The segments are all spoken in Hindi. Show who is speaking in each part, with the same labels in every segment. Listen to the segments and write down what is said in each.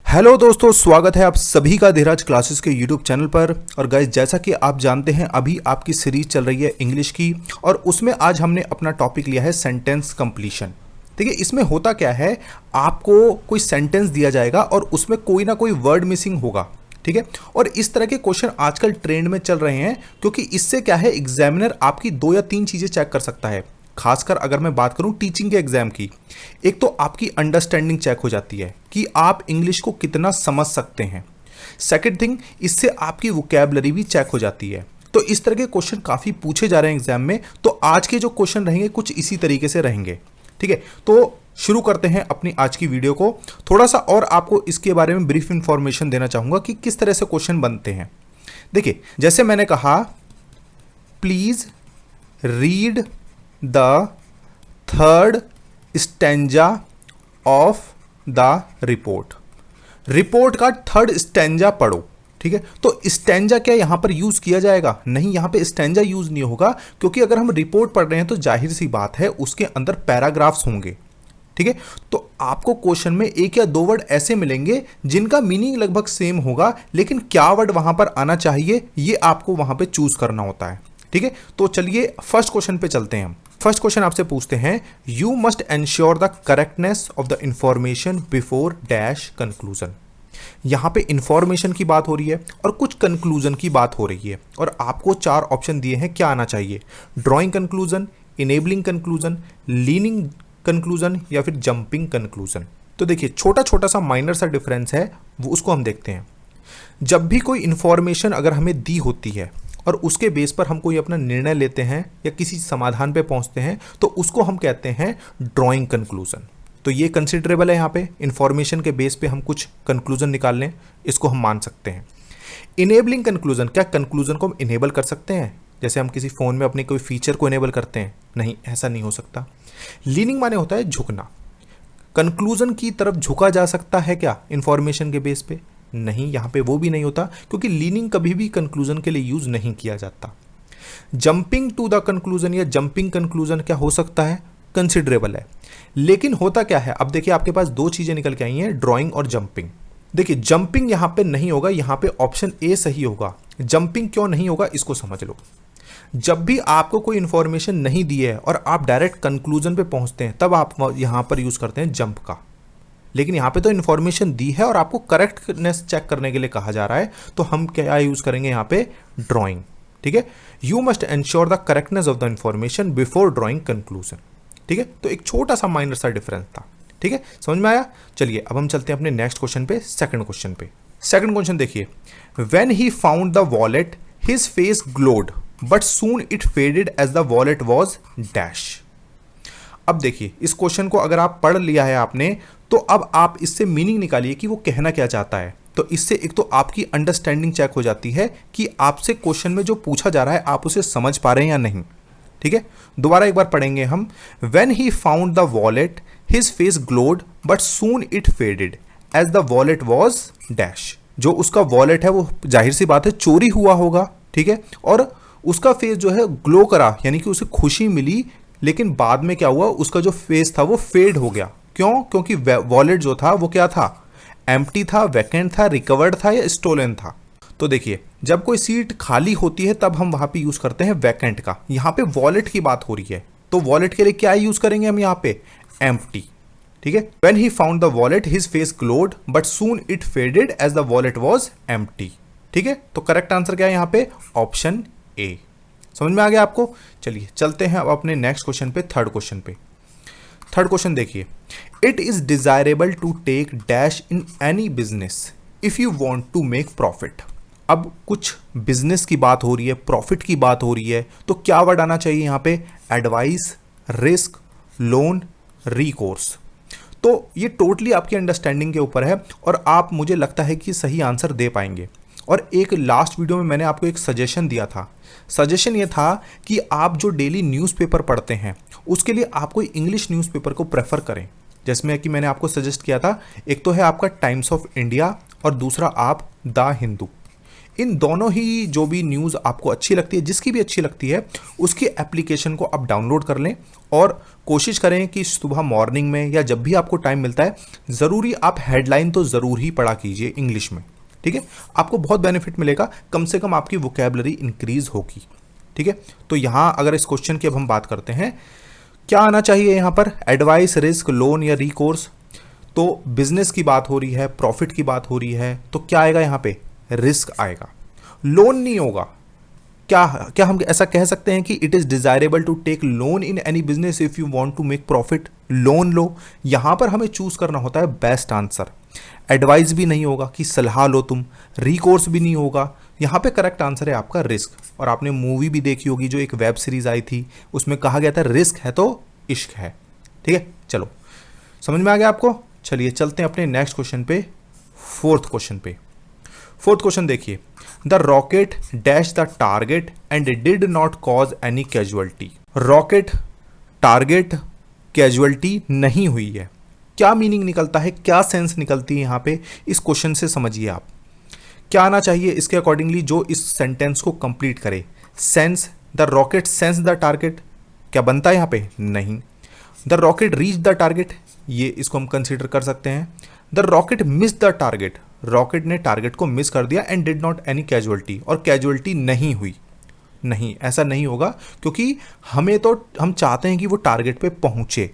Speaker 1: हेलो दोस्तों, स्वागत है आप सभी का धीराज क्लासेस के यूट्यूब चैनल पर। और गाइस, जैसा कि आप जानते हैं अभी आपकी सीरीज चल रही है इंग्लिश की, और उसमें आज हमने अपना टॉपिक लिया है सेंटेंस कंप्लीशन। देखिए, इसमें होता क्या है, आपको कोई सेंटेंस दिया जाएगा और उसमें कोई ना कोई वर्ड मिसिंग होगा। ठीक है, और इस तरह के क्वेश्चन आजकल ट्रेंड में चल रहे हैं, क्योंकि इससे क्या है, एग्जामिनर आपकी 2 या 3 चीज़ें चेक कर सकता है। खासकर अगर मैं बात करूं टीचिंग के एग्जाम की, एक तो आपकी अंडरस्टैंडिंग चेक हो जाती है कि आप इंग्लिश को कितना समझ सकते हैं। सेकंड थिंग, इससे आपकी वोकैबुलरी भी चेक हो जाती है। तो इस तरह के क्वेश्चन काफ़ी पूछे जा रहे हैं एग्जाम में, तो आज के जो क्वेश्चन रहेंगे कुछ इसी तरीके से रहेंगे। ठीक है, तो शुरू करते हैं अपनी आज की वीडियो को। थोड़ा सा और आपको इसके बारे में ब्रीफ इंफॉर्मेशन देना चाहूँगा कि किस तरह से क्वेश्चन बनते हैं। देखिए, जैसे मैंने कहा, please read the third stanza of the report. Report का थर्ड स्टेंजा पढ़ो। ठीक है, तो स्टेंजा क्या यहां पर यूज किया जाएगा? नहीं, यहां पे स्टेंजा यूज नहीं होगा, क्योंकि अगर हम रिपोर्ट पढ़ रहे हैं तो जाहिर सी बात है उसके अंदर पैराग्राफ्स होंगे। ठीक है, तो आपको क्वेश्चन में 1 या 2 वर्ड ऐसे मिलेंगे जिनका मीनिंग लगभग सेम होगा, लेकिन क्या वर्ड वहां पर आना चाहिए ये आपको वहां पे चूज करना होता है। ठीक है, तो चलिए फर्स्ट क्वेश्चन पे चलते हैं हम। फर्स्ट क्वेश्चन आपसे पूछते हैं, you must ensure the correctness of the information before dash conclusion. यहां पे इंफॉर्मेशन की बात हो रही है और कुछ कंक्लूजन की बात हो रही है, और आपको 4 ऑप्शन दिए हैं क्या आना चाहिए: drawing conclusion, enabling conclusion, leaning conclusion या फिर जंपिंग कंक्लूजन। तो देखिए, छोटा छोटा सा माइनर सा डिफरेंस है, वो उसको हम देखते हैं। जब भी कोई इंफॉर्मेशन अगर हमें दी होती है और उसके बेस पर हम कोई अपना निर्णय लेते हैं या किसी समाधान पे पहुंचते हैं, तो उसको हम कहते हैं ड्राइंग कंक्लूजन। तो ये कंसिडरेबल है, यहाँ पे इंफॉर्मेशन के बेस पे हम कुछ कंक्लूजन निकाल लें, इसको हम मान सकते हैं। इनेबलिंग कंक्लूजन, क्या कंक्लूजन को हम इनेबल कर सकते हैं? जैसे हम किसी फ़ोन में अपने कोई फीचर को इनेबल करते हैं? नहीं, ऐसा नहीं हो सकता। लीनिंग माने होता है झुकना। कंक्लूजन की तरफ झुका जा सकता है क्या इंफॉर्मेशन के बेस पे? नहीं, यहां पे वो भी नहीं होता, क्योंकि लीनिंग कभी भी कंक्लूजन के लिए यूज नहीं किया जाता। जंपिंग टू द कंक्लूजन या जंपिंग कंक्लूजन क्या हो सकता है? कंसिडरेबल है। लेकिन होता क्या है, अब देखिए आपके पास 2 चीजें निकल के आई हैं, ड्राइंग और जंपिंग। देखिए, जंपिंग यहां पे नहीं होगा, यहां पे ऑप्शन ए सही होगा। जंपिंग क्यों नहीं होगा इसको समझ लो। जब भी आपको कोई इंफॉर्मेशन नहीं दी है और आप डायरेक्ट कंक्लूजन पे पहुंचते हैं, तब आप यहां पर यूज करते हैं जंप का। लेकिन यहाँ पे तो इन्फॉर्मेशन दी है और आपको करेक्टनेस चेक करने के लिए कहा जा रहा है, तो हम क्या यूज करेंगे यहाँ पे? ड्राइंग। ठीक है, you must ensure the correctness of the information before drawing conclusion. ठीक है, तो एक छोटा सा माइनर सा डिफरेंस था। ठीक है, समझ में आया? चलिए अब हम चलते हैं अपने नेक्स्ट क्वेश्चन पे, सेकंड क्वेश्चन पे। सेकंड क्वेश्चन देखिए, when he found the wallet his face glowed but soon it faded as the wallet was dash. अब देखिए, इस क्वेश्चन को अगर आप पढ़ लिया है आपने, तो अब आप इससे मीनिंग निकालिए कि वो कहना क्या चाहता है। तो इससे एक तो आपकी अंडरस्टैंडिंग चेक हो जाती है कि आपसे क्वेश्चन में जो पूछा जा रहा है आप उसे समझ पा रहे हैं या नहीं। ठीक है, दोबारा एक बार पढ़ेंगे हम। When he found the wallet his face glowed but soon it faded as the wallet was dash. जो उसका वॉलेट है वो जाहिर सी बात है चोरी हुआ होगा। ठीक है, और उसका फेस जो है ग्लो करा, यानी कि उसे खुशी मिली, लेकिन बाद में क्या हुआ, उसका जो फेस था वो फेड हो गया। क्यों? क्योंकि वॉलेट जो था वो क्या था? एम्प्टी था, वैकेंट था, रिकवर्ड था या स्टोलन था। तो देखिए, जब कोई सीट खाली होती है तब हम वहां पे यूज करते हैं वैकेंट का। यहां पे वॉलेट की बात हो रही है, तो वॉलेट के लिए क्या यूज करेंगे हम यहाँ पे? एम्प्टी। ठीक है, when he found the wallet his face glowed but soon it faded as the wallet was empty. ठीक है, तो करेक्ट आंसर क्या है यहाँ पे? Option A. समझ में आ गया आपको? चलिए चलते हैं अब अपने नेक्स्ट क्वेश्चन पे, थर्ड क्वेश्चन पे। थर्ड क्वेश्चन देखिए, it is desirable to take dash in any business if you want to make profit. अब कुछ बिजनेस की बात हो रही है, प्रॉफिट की बात हो रही है, तो क्या वर्ड आना चाहिए यहाँ पे? Advice, risk, loan, recourse. तो ये टोटली आपकी अंडरस्टैंडिंग के ऊपर है, और आप, मुझे लगता है कि सही आंसर दे पाएंगे। और एक लास्ट वीडियो में मैंने आपको एक सजेशन दिया था। सजेशन ये था कि आप जो डेली न्यूज़पेपर पढ़ते हैं उसके लिए आप कोई इंग्लिश न्यूज़पेपर को प्रेफर करें। जिसमें कि मैंने आपको सजेस्ट किया था, एक तो है आपका टाइम्स ऑफ इंडिया और दूसरा आप द हिंदू। इन दोनों ही जो भी न्यूज़ आपको अच्छी लगती है, जिसकी भी अच्छी लगती है, उसकी एप्लीकेशन को आप डाउनलोड कर लें और कोशिश करें कि सुबह मॉर्निंग में या जब भी आपको टाइम मिलता है ज़रूरी आप हेडलाइन तो ज़रूर ही पढ़ा कीजिए इंग्लिश में। ठीक है, आपको बहुत बेनिफिट मिलेगा, कम से कम आपकी वोकैबुलरी इंक्रीज होगी। ठीक है, तो यहाँ अगर इस क्वेश्चन की अब हम बात करते हैं, क्या आना चाहिए यहाँ पर, एडवाइस, रिस्क, लोन या रिकोर्स। तो बिजनेस की बात हो रही है, प्रॉफिट की बात हो रही है, तो क्या आएगा यहाँ पे, रिस्क आएगा, लोन नहीं होगा। क्या क्या हम ऐसा कह सकते हैं कि it is desirable to take loan in any business if you want to make profit, loan लो। यहाँ पर हमें चूज करना होता है बेस्ट आंसर। एडवाइस भी नहीं होगा कि सलाह लो तुम, रिकोर्स भी नहीं होगा, यहाँ पे करेक्ट आंसर है आपका रिस्क। और आपने मूवी भी देखी होगी, जो एक वेब सीरीज आई थी, उसमें कहा गया था रिस्क है तो इश्क है। ठीक है, चलो समझ में आ गया आपको। चलिए चलते हैं अपने नेक्स्ट क्वेश्चन पे, फोर्थ क्वेश्चन पे। फोर्थ क्वेश्चन देखिए, the rocket dash the target and did not cause any casualty. Rocket target casualty नहीं हुई है, क्या मीनिंग निकलता है, क्या सेंस निकलती है यहाँ पे, इस क्वेश्चन से समझिए आप। क्या आना चाहिए इसके अकॉर्डिंगली जो इस सेंटेंस को कंप्लीट करे। Sense, the rocket sense the target, क्या बनता है यहाँ पे, नहीं। The rocket reach the target, ये इसको हम कंसीडर कर सकते हैं। The rocket miss the target, rocket ने टारगेट को मिस कर दिया। And did not any casualty, और कैजुअलिटी नहीं हुई, नहीं, ऐसा नहीं होगा, क्योंकि हमें तो हम चाहते हैं कि वो टारगेट पे पहुंचे।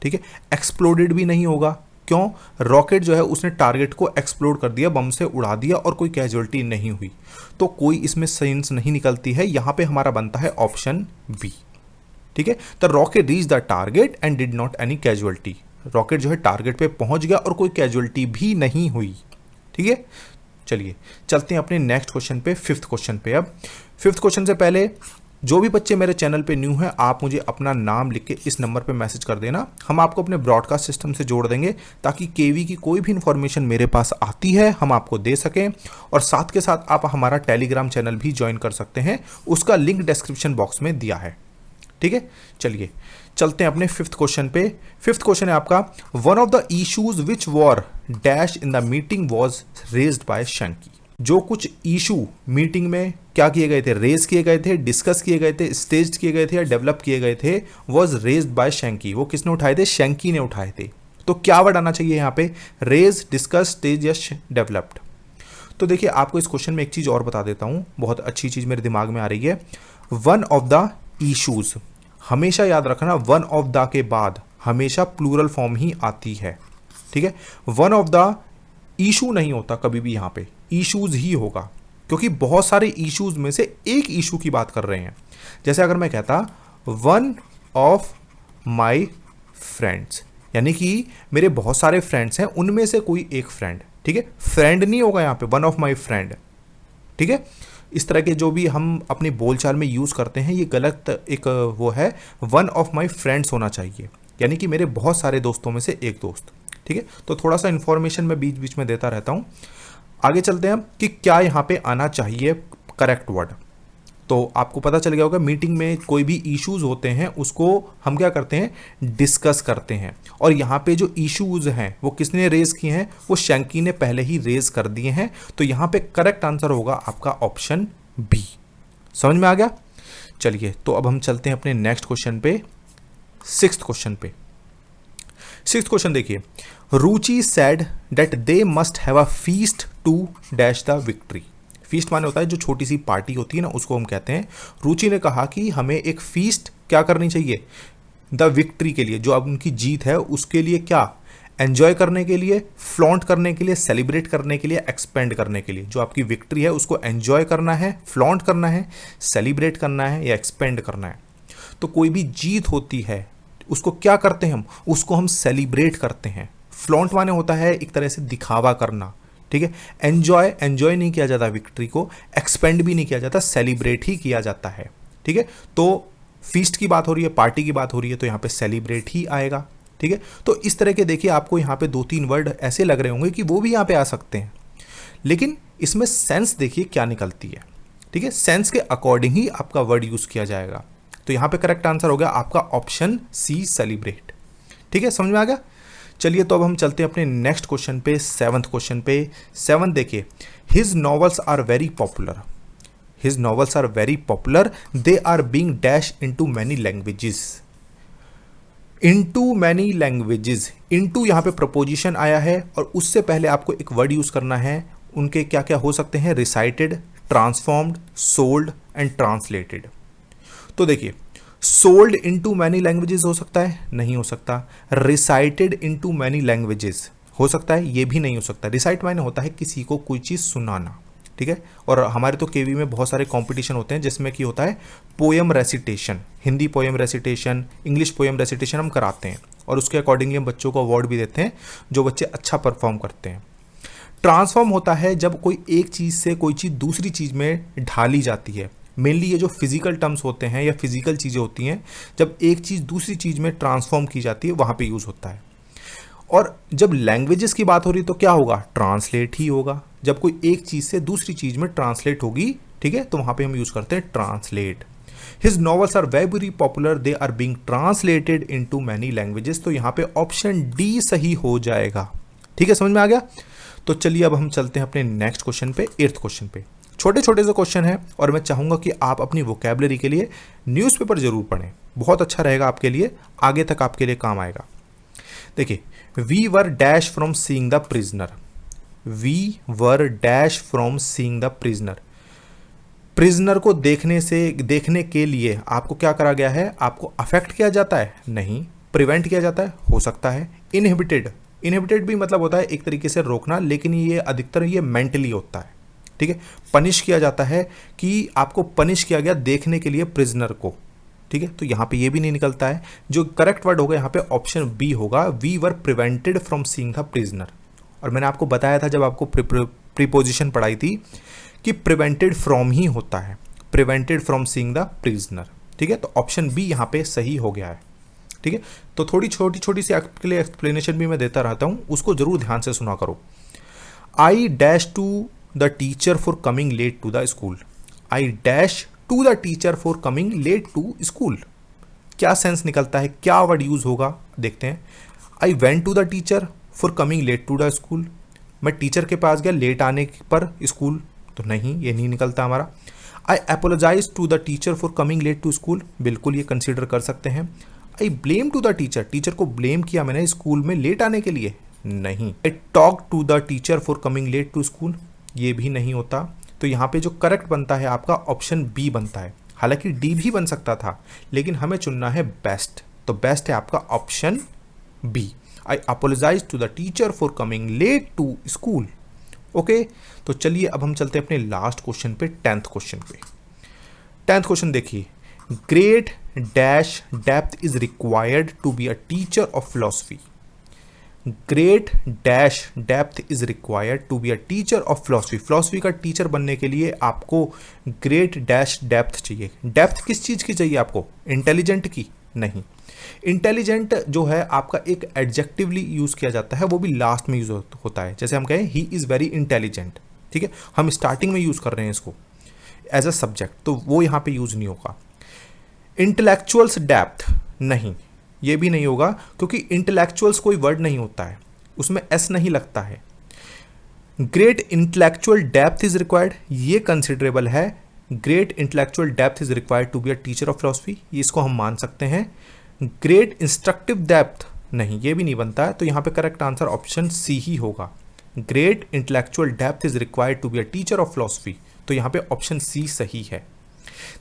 Speaker 1: ठीक है, एक्सप्लोडेड भी नहीं होगा, क्यों, रॉकेट जो है उसने टारगेट को एक्सप्लोड कर दिया, बम से उड़ा दिया और कोई कैजुअलिटी नहीं हुई, तो कोई इसमें सेंस नहीं निकलती है। यहां पे हमारा बनता है ऑप्शन बी। ठीक है, the rocket reach the target and did not any casualty, rocket जो है टारगेट पे पहुंच गया और कोई कैजुअलिटी भी नहीं हुई। ठीक है, चलिए चलते हैं अपने नेक्स्ट क्वेश्चन पे, फिफ्थ क्वेश्चन पे। अब फिफ्थ क्वेश्चन से पहले जो भी बच्चे मेरे चैनल पे न्यू हैं, आप मुझे अपना नाम लिख के इस नंबर पे मैसेज कर देना, हम आपको अपने ब्रॉडकास्ट सिस्टम से जोड़ देंगे, ताकि केवी की कोई भी इंफॉर्मेशन मेरे पास आती है हम आपको दे सकें। और साथ के साथ आप हमारा टेलीग्राम चैनल भी ज्वाइन कर सकते हैं, उसका लिंक डिस्क्रिप्शन बॉक्स में दिया है। ठीक है, चलिए चलते हैं अपने फिफ्थ क्वेश्चन पे। फिफ्थ क्वेश्चन है आपका, one of the issues which were dash in the meeting was raised by Shanky. जो कुछ इशू मीटिंग में क्या किए गए थे, रेज किए गए थे, डिस्कस किए गए थे, स्टेज किए गए थे या डेवलप किए गए थे, वॉज रेज्ड बाय शंकी, वो किसने उठाए थे, शंकी ने उठाए थे। तो क्या वर्ड आना चाहिए यहाँ पे, रेज, डिस्कस, स्टेज या डेवलप्ड। तो देखिए आपको इस क्वेश्चन में एक चीज और बता देता हूं, बहुत अच्छी चीज मेरे दिमाग में आ रही है। वन ऑफ द इशूज, हमेशा याद रखना, वन ऑफ द के बाद हमेशा प्लूरल फॉर्म ही आती है। ठीक है, वन ऑफ द इशू नहीं होता कभी भी, यहां पे इश्यूज ही होगा, क्योंकि बहुत सारे इश्यूज में से एक इशू की बात कर रहे हैं। जैसे अगर मैं कहता वन ऑफ माई फ्रेंड्स, यानी कि मेरे बहुत सारे फ्रेंड्स हैं, उनमें से कोई एक फ्रेंड। ठीक है, फ्रेंड नहीं होगा यहाँ पे, वन ऑफ माई फ्रेंड। ठीक है, इस तरह के जो भी हम अपने बोलचाल में यूज़ करते हैं, ये गलत एक वो है, वन ऑफ माई फ्रेंड्स होना चाहिए, यानी कि मेरे बहुत सारे दोस्तों में से एक दोस्त। ठीक है, तो थोड़ा सा इन्फॉर्मेशन मैं बीच बीच में देता रहता हूँ। आगे चलते हैं कि क्या यहाँ पे आना चाहिए करेक्ट वर्ड। तो आपको पता चल गया होगा, मीटिंग में कोई भी इश्यूज होते हैं उसको हम क्या करते हैं, डिस्कस करते हैं। और यहाँ पे जो इश्यूज हैं वो किसने रेज किए हैं, वो शंकी ने पहले ही रेज कर दिए हैं। तो यहाँ पे करेक्ट आंसर होगा आपका ऑप्शन बी। समझ में आ गया। चलिए तो अब हम चलते हैं अपने नेक्स्ट क्वेश्चन पे, सिक्स्थ क्वेश्चन पे। सिक्स्थ क्वेश्चन देखिए, Ruchi said that they must have a feast to dash the victory. Feast माने होता है जो छोटी सी पार्टी होती है ना, उसको हम कहते हैं। रुचि ने कहा कि हमें एक फीस्ट क्या करनी चाहिए, द विक्ट्री के लिए, जो अब उनकी जीत है उसके लिए, क्या एंजॉय करने के लिए, फ्लॉन्ट करने के लिए, सेलिब्रेट करने के लिए, एक्सपेंड करने के लिए। जो आपकी विक्ट्री है उसको एंजॉय करना है, फ्लॉन्ट करना है, सेलिब्रेट करना है या एक्सपेंड करना है। तो कोई भी जीत होती है उसको क्या करते हैं हम, उसको हम सेलिब्रेट करते हैं। फ्लॉन्ट माने होता है एक तरह से दिखावा करना। ठीक है, एंजॉय नहीं किया जाता विक्ट्री को, एक्सपेंड भी नहीं किया जाता, सेलिब्रेट ही किया जाता है। ठीक है, तो फीस्ट की बात हो रही है, पार्टी की बात हो रही है, तो यहाँ पे सेलिब्रेट ही आएगा। ठीक है, तो इस तरह के देखिए आपको यहाँ पे 2-3 वर्ड ऐसे लग रहे होंगे कि वो भी यहाँ पे आ सकते हैं, लेकिन इसमें सेंस देखिए क्या निकलती है। ठीक है, सेंस के अकॉर्डिंग ही आपका वर्ड यूज किया जाएगा। तो यहाँ पे करेक्ट आंसर हो गया आपका ऑप्शन सी, सेलिब्रेट। ठीक है, समझ में आ गया। चलिए तो अब हम चलते हैं अपने नेक्स्ट क्वेश्चन पे, सेवंथ क्वेश्चन पे। सेवंथ देखिए, his novels are very popular, his novels are very popular, they are being dash into many languages. Into many languages, into यहाँ पे प्रपोजिशन आया है और उससे पहले आपको एक वर्ड यूज करना है। उनके क्या क्या हो सकते हैं, recited, transformed, sold and translated. तो देखिए, सोल्ड इनटू मैनी लैंग्वेजेस हो सकता है, नहीं हो सकता। रिसाइटेड इनटू मैनी लैंग्वेजेस हो सकता है, ये भी नहीं हो सकता। रिसाइट माने होता है किसी को कोई चीज़ सुनाना, ठीक है। और हमारे तो केवी में बहुत सारे कंपटीशन होते हैं जिसमें कि होता है poem recitation, Hindi poem recitation, English poem recitation हम कराते हैं और उसके अकॉर्डिंगली हम बच्चों को अवार्ड भी देते हैं जो बच्चे अच्छा परफॉर्म करते हैं। ट्रांसफॉर्म होता है जब कोई एक चीज़ से कोई चीज़ दूसरी चीज़ में ढाली जाती है। मेनली ये जो फिजिकल टर्म्स होते हैं या फिजिकल चीज़ें होती हैं, जब एक चीज़ दूसरी चीज़ में ट्रांसफॉर्म की जाती है वहाँ पे यूज़ होता है। और जब लैंग्वेजेस की बात हो रही तो क्या होगा, ट्रांसलेट ही होगा। जब कोई एक चीज़ से दूसरी चीज़ में ट्रांसलेट होगी, ठीक है, तो वहाँ पे हम यूज़ करते हैं translate. His novels are very popular, they are being translated into many languages. तो यहाँ पे ऑप्शन डी सही हो जाएगा, ठीक है, समझ में आ गया। तो चलिए अब हम चलते हैं अपने नेक्स्ट क्वेश्चन पे, 8th क्वेश्चन पे। छोटे छोटे से क्वेश्चन है और मैं चाहूंगा कि आप अपनी वोकैबुलरी के लिए न्यूज़पेपर जरूर पढ़ें, बहुत अच्छा रहेगा आपके लिए, आगे तक आपके लिए काम आएगा। देखिए, we were dash from seeing the prisoner, we were dash from seeing the prisoner. Prisoner को देखने के लिए आपको क्या करा गया है, आपको अफेक्ट किया जाता है, नहीं। प्रिवेंट किया जाता है, हो सकता है। इनहिबिटेड, इनहिबिटेड भी मतलब होता है एक तरीके से रोकना, लेकिन ये अधिकतर ये मेंटली होता है, ठीक है। पनिश किया जाता है कि आपको पनिश किया गया देखने के लिए प्रिजनर को, ठीक है। तो यहाँ पे ये भी नहीं निकलता है। जो करेक्ट वर्ड होगा यहाँ पे ऑप्शन बी होगा, we were prevented from seeing the prisoner. और मैंने आपको बताया था जब आपको प्रीपोजिशन पढ़ाई थी कि प्रिवेंटेड फ्रॉम ही होता है, prevented from seeing the prisoner, ठीक है। तो ऑप्शन बी यहाँ पे सही हो गया है, ठीक है। तो थोड़ी छोटी छोटी सी आपके लिए एक्सप्लेनेशन भी मैं देता रहता हूँ, उसको जरूर ध्यान से सुना करो। I dash to the teacher for coming late to the school, I dash to the teacher for coming late to school. क्या सेंस निकलता है, क्या वर्ड यूज होगा, देखते हैं। I went to the teacher for coming late to the school, मैं टीचर के पास गया लेट आने पर स्कूल, तो नहीं, ये नहीं निकलता हमारा। I apologise to the teacher for coming late to school, बिल्कुल ये कंसिडर कर सकते हैं। I blame to the teacher, teacher को ब्लेम किया मैंने स्कूल में लेट आने के लिए, नहीं। I talk to the teacher for coming late to school, ये भी नहीं होता। तो यहाँ पे जो करेक्ट बनता है आपका ऑप्शन बी बनता है। हालांकि डी भी बन सकता था, लेकिन हमें चुनना है बेस्ट, तो बेस्ट है आपका option B, I apologise to the teacher for coming late to school. Okay, तो चलिए अब हम चलते हैं अपने लास्ट क्वेश्चन पे, 10th क्वेश्चन पे। 10th क्वेश्चन देखिए, great dash depth is required to be a teacher of philosophy, great dash depth is required to be a teacher of philosophy. Philosophy का टीचर बनने के लिए आपको ग्रेट डैश डेप्थ चाहिए। डेप्थ किस चीज़ की चाहिए आपको, इंटेलिजेंट की, नहीं। इंटेलिजेंट जो है आपका एक एडजेक्टिवली यूज़ किया जाता है, वो भी लास्ट में यूज होता है। जैसे हम कहें ही इज़ वेरी इंटेलिजेंट, ठीक है, हम स्टार्टिंग में यूज़ कर रहे हैं इसको एज अ सब्जेक्ट, तो वो यहाँ पे यूज़ नहीं होगा। इंटेलेक्चुअल्स डेप्थ, नहीं, ये भी नहीं होगा, क्योंकि इंटेलेक्चुअल्स कोई वर्ड नहीं होता है, उसमें एस नहीं लगता है। Great intellectual depth is required, ये कंसिडरेबल है। Great intellectual depth is required to be a teacher of philosophy, इसको हम मान सकते हैं। ग्रेट इंस्ट्रक्टिव डेप्थ, नहीं, ये भी नहीं बनता है। तो यहाँ पे करेक्ट आंसर ऑप्शन सी ही होगा, great intellectual depth is required to be a teacher of philosophy. तो यहाँ पे ऑप्शन सी सही है।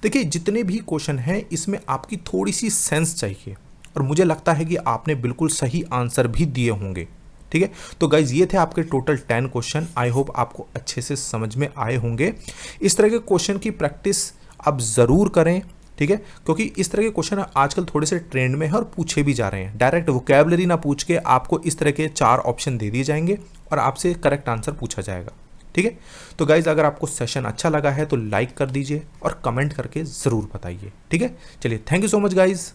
Speaker 1: देखिए, जितने भी क्वेश्चन हैं इसमें आपकी थोड़ी सी सेंस चाहिए, और मुझे लगता है कि आपने बिल्कुल सही आंसर भी दिए होंगे, ठीक है। तो गाइज ये थे आपके टोटल 10 क्वेश्चन। आई होप आपको अच्छे से समझ में आए होंगे। इस तरह के क्वेश्चन की प्रैक्टिस आप ज़रूर करें, ठीक है, क्योंकि इस तरह के क्वेश्चन आजकल थोड़े से ट्रेंड में है और पूछे भी जा रहे हैं। डायरेक्ट वोकैबुलरी ना पूछ के आपको इस तरह के 4 ऑप्शन दे दिए जाएंगे और आपसे करेक्ट आंसर पूछा जाएगा, ठीक है। तो गाइज अगर आपको सेशन अच्छा लगा है तो लाइक कर दीजिए और कमेंट करके ज़रूर बताइए, ठीक है। चलिए, thank you so much guys.